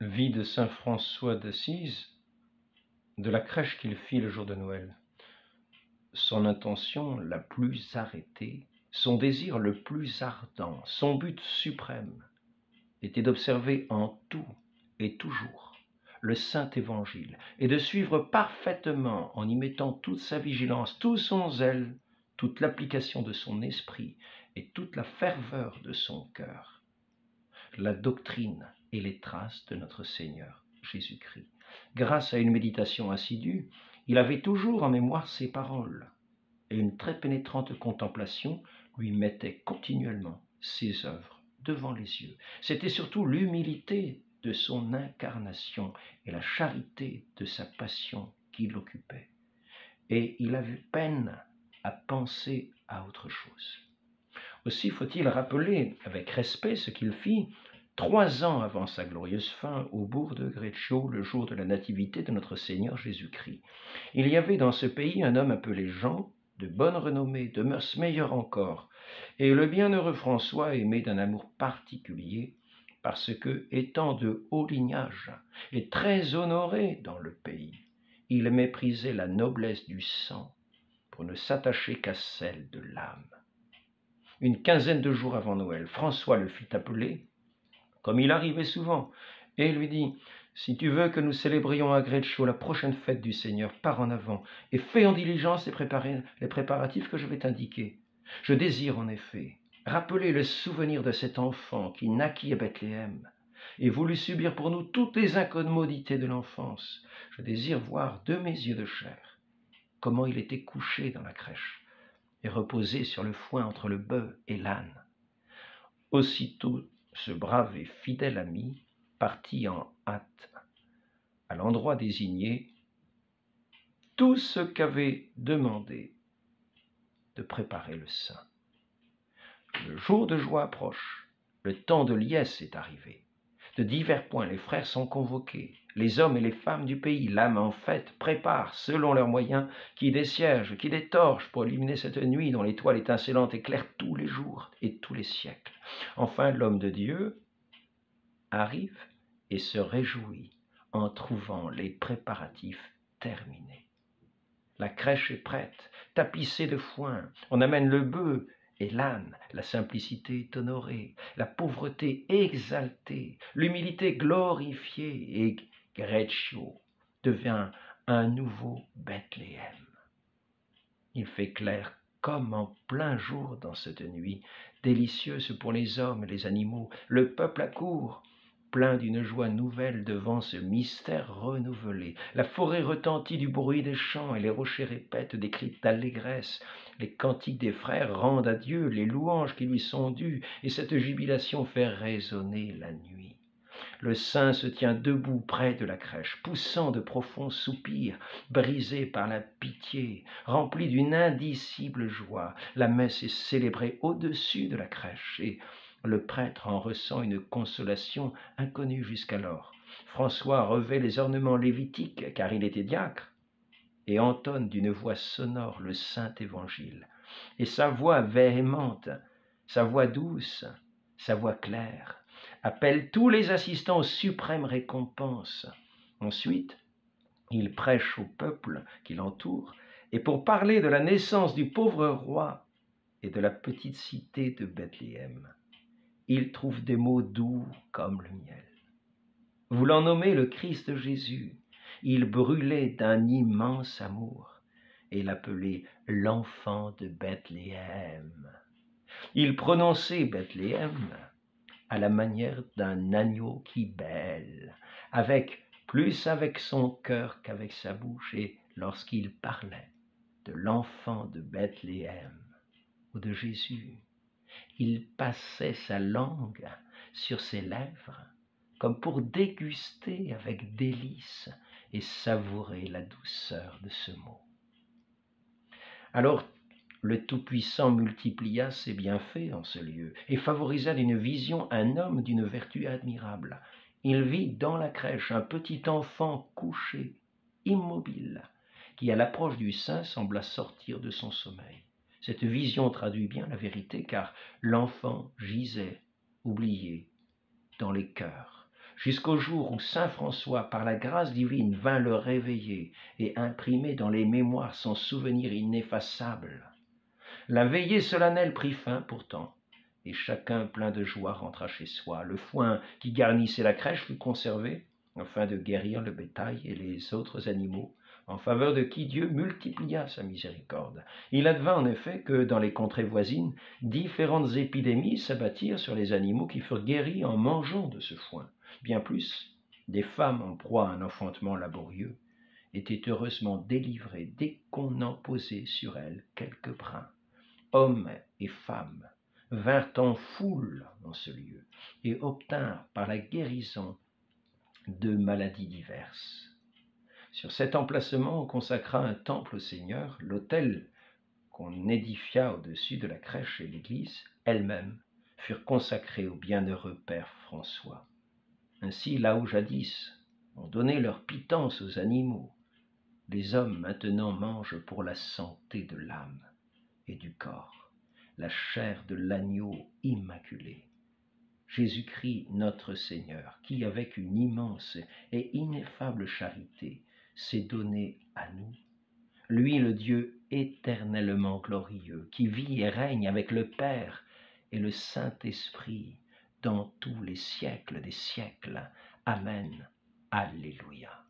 Vie de saint François d'Assise, de la crèche qu'il fit le jour de Noël. Son intention la plus arrêtée, son désir le plus ardent, son but suprême était d'observer en tout et toujours le Saint Évangile et de suivre parfaitement en y mettant toute sa vigilance, tout son zèle, toute l'application de son esprit et toute la ferveur de son cœur, la doctrine et les traces de notre Seigneur Jésus-Christ. Grâce à une méditation assidue, il avait toujours en mémoire ses paroles, et une très pénétrante contemplation lui mettait continuellement ses œuvres devant les yeux. C'était surtout l'humilité de son incarnation et la charité de sa passion qui l'occupaient. Et il avait peine à penser à autre chose. Aussi faut-il rappeler avec respect ce qu'il fit 3 ans avant sa glorieuse fin au bourg de Greccio, le jour de la nativité de notre Seigneur Jésus-Christ. Il y avait dans ce pays un homme appelé Jean, de bonne renommée, de mœurs meilleures encore, et le bienheureux François aimé d'un amour particulier, parce que, étant de haut lignage et très honoré dans le pays, il méprisait la noblesse du sang pour ne s'attacher qu'à celle de l'âme. Une quinzaine de jours avant Noël, François le fit appeler, comme il arrivait souvent, et lui dit « Si tu veux que nous célébrions à Greccio la prochaine fête du Seigneur, pars en avant et fais en diligence les préparatifs que je vais t'indiquer. Je désire en effet rappeler le souvenir de cet enfant qui naquit à Bethléem et voulut subir pour nous toutes les incommodités de l'enfance. Je désire voir de mes yeux de chair comment il était couché dans la crèche et reposé sur le foin entre le bœuf et l'âne. » Aussitôt, ce brave et fidèle ami partit en hâte à l'endroit désigné tout ce qu'avait demandé de préparer le saint. Le jour de joie approche, le temps de liesse est arrivé. De divers points, les frères sont convoqués. Les hommes et les femmes du pays, l'âme en fête, préparent, selon leurs moyens, qui des cierges, qui des torches pour illuminer cette nuit dont l'étoile étincelante éclaire tous les jours et tous les siècles. Enfin, l'homme de Dieu arrive et se réjouit en trouvant les préparatifs terminés. La crèche est prête, tapissée de foin, on amène le bœuf et l'âne, la simplicité est honorée, la pauvreté exaltée, l'humilité glorifiée, et Greccio devient un nouveau Bethléem. Il fait clair comme en plein jour dans cette nuit, délicieuse pour les hommes et les animaux. Le peuple accourt, plein d'une joie nouvelle devant ce mystère renouvelé. La forêt retentit du bruit des chants et les rochers répètent des cris d'allégresse. Les cantiques des frères rendent à Dieu les louanges qui lui sont dues, et cette jubilation fait résonner la nuit. Le saint se tient debout près de la crèche, poussant de profonds soupirs, brisé par la pitié, rempli d'une indicible joie. La messe est célébrée au-dessus de la crèche, et le prêtre en ressent une consolation inconnue jusqu'alors. François revêt les ornements lévitiques, car il était diacre, et entonne d'une voix sonore le saint évangile. Et sa voix véhémente, sa voix douce, sa voix claire, appelle tous les assistants aux suprêmes récompenses. Ensuite, il prêche au peuple qui l'entoure, et pour parler de la naissance du pauvre roi et de la petite cité de Bethléem, il trouve des mots doux comme le miel. Voulant nommer le Christ Jésus, il brûlait d'un immense amour et l'appelait l'enfant de Bethléem. Il prononçait Bethléem à la manière d'un agneau qui bêle, plus avec son cœur qu'avec sa bouche, et lorsqu'il parlait de l'enfant de Bethléem ou de Jésus, il passait sa langue sur ses lèvres comme pour déguster avec délice et savourer la douceur de ce mot. Alors, le Tout-Puissant multiplia ses bienfaits en ce lieu et favorisa d'une vision un homme d'une vertu admirable. Il vit dans la crèche un petit enfant couché, immobile, qui à l'approche du saint sembla sortir de son sommeil. Cette vision traduit bien la vérité, car l'enfant gisait, oublié, dans les cœurs, jusqu'au jour où saint François, par la grâce divine, vint le réveiller et imprimer dans les mémoires son souvenir ineffaçable. La veillée solennelle prit fin pourtant, et chacun plein de joie rentra chez soi. Le foin qui garnissait la crèche fut conservé, afin de guérir le bétail et les autres animaux, en faveur de qui Dieu multiplia sa miséricorde. Il advint en effet que, dans les contrées voisines, différentes épidémies s'abattirent sur les animaux qui furent guéris en mangeant de ce foin. Bien plus, des femmes en proie à un enfantement laborieux étaient heureusement délivrées dès qu'on en posait sur elles quelques brins. Hommes et femmes vinrent en foule en ce lieu et obtinrent par la guérison de maladies diverses. Sur cet emplacement, on consacra un temple au Seigneur. L'autel qu'on édifia au-dessus de la crèche et l'église elle-même furent consacrés au bienheureux Père François. Ainsi, là où jadis on donnait leur pitance aux animaux, les hommes maintenant mangent pour la santé de l'âme et du corps la chair de l'agneau immaculé, Jésus-Christ notre Seigneur, qui avec une immense et ineffable charité s'est donné à nous, lui le Dieu éternellement glorieux, qui vit et règne avec le Père et le Saint-Esprit dans tous les siècles des siècles. Amen. Alléluia.